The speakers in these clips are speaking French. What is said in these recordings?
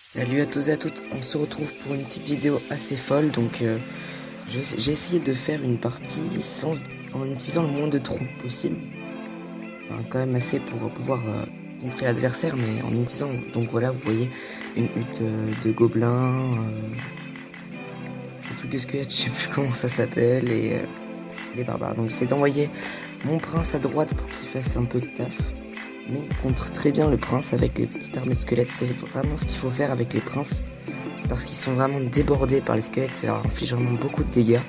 Salut à tous et à toutes, on se retrouve pour une petite vidéo assez folle. Donc j'ai essayé de faire une partie en utilisant le moins de troupes possible. Enfin quand même assez pour pouvoir contrer l'adversaire, mais en utilisant, donc voilà, vous voyez une hutte de gobelins, des trucs de squelettes, je sais plus comment ça s'appelle, et les barbares. Donc j'essaie d'envoyer mon prince à droite pour qu'il fasse un peu de taf. Mais il contre très bien le prince avec les petites armées de squelettes. C'est vraiment ce qu'il faut faire avec les princes, parce qu'ils sont vraiment débordés par les squelettes, ça leur inflige vraiment beaucoup de dégâts.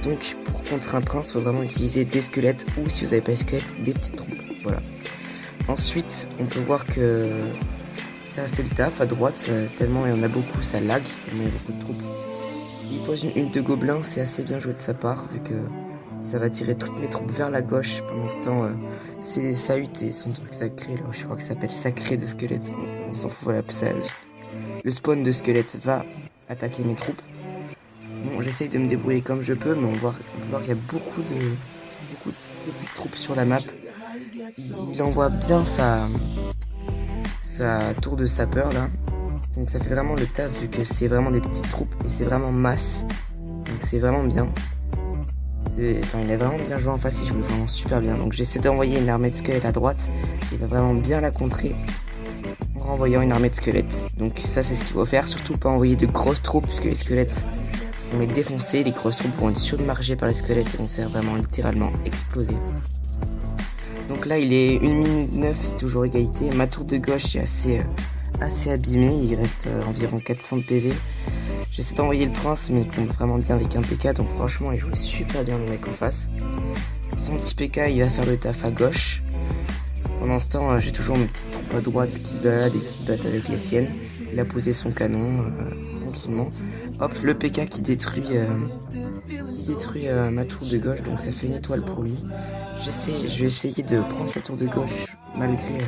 Donc pour contrer un prince, il faut vraiment utiliser des squelettes, ou si vous n'avez pas les squelettes, des petites troupes. Voilà. Ensuite, on peut voir que ça a fait le taf à droite, tellement il y en a beaucoup, ça lag, tellement il y a beaucoup de troupes. Il pose une hutte de gobelins, c'est assez bien joué de sa part, vu que ça va tirer toutes mes troupes vers la gauche. Pendant ce temps, c'est sa hutte et son truc sacré, là, je crois que ça s'appelle sacré de squelettes. On s'en fout, voilà, le spawn de squelettes va attaquer mes troupes. Bon, j'essaye de me débrouiller comme je peux, mais on va voir qu'il y a beaucoup de petites troupes sur la map. Il envoie bien sa tour de sapeur là. Donc ça fait vraiment le taf, vu que c'est vraiment des petites troupes et c'est vraiment masse. Donc c'est vraiment bien. Enfin, il a vraiment bien joué en face, il joue vraiment super bien. Donc j'essaie d'envoyer une armée de squelettes à droite. Il va vraiment bien la contrer en renvoyant une armée de squelettes. Donc ça, c'est ce qu'il faut faire. Surtout pas envoyer de grosses troupes, puisque les squelettes vont les défoncer. Les grosses troupes vont être submergées par les squelettes et vont se faire vraiment littéralement exploser. Donc là, il est 1 minute 9, c'est toujours égalité. Ma tour de gauche est assez abîmée. Il reste environ 400 de PV. J'essaie d'envoyer le prince, mais il compte vraiment bien avec un PK, donc franchement il joue super bien le mec en face. Son petit PK, il va faire le taf à gauche. Pendant ce temps, j'ai toujours mes petites troupes à droite qui se baladent et qui se battent avec les siennes. Il a posé son canon tranquillement. Hop, le PK qui détruit ma tour de gauche, donc ça fait une étoile pour lui. Je vais essayer de prendre sa tour de gauche malgré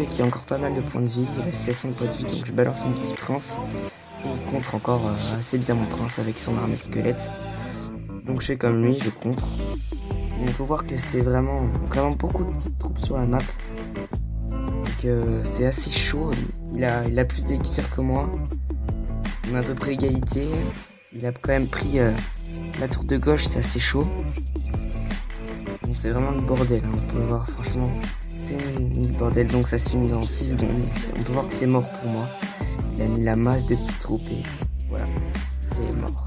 qu'il y a encore pas mal de points de vie. Il reste 600 points de vie, donc je balance mon petit prince. Et il contre encore assez bien mon prince avec son armée squelette. Donc je fais comme lui, je contre. Et on peut voir que c'est vraiment beaucoup de petites troupes sur la map. Donc c'est assez chaud. Il a plus d'élixir que moi. On a à peu près égalité. Il a quand même pris la tour de gauche, c'est assez chaud. Donc c'est vraiment le bordel, hein. On peut voir, franchement, c'est une bordel. Donc ça se finit dans 6 secondes. On peut voir que c'est mort pour moi. Il a mis la masse de petites troupes et voilà, c'est mort.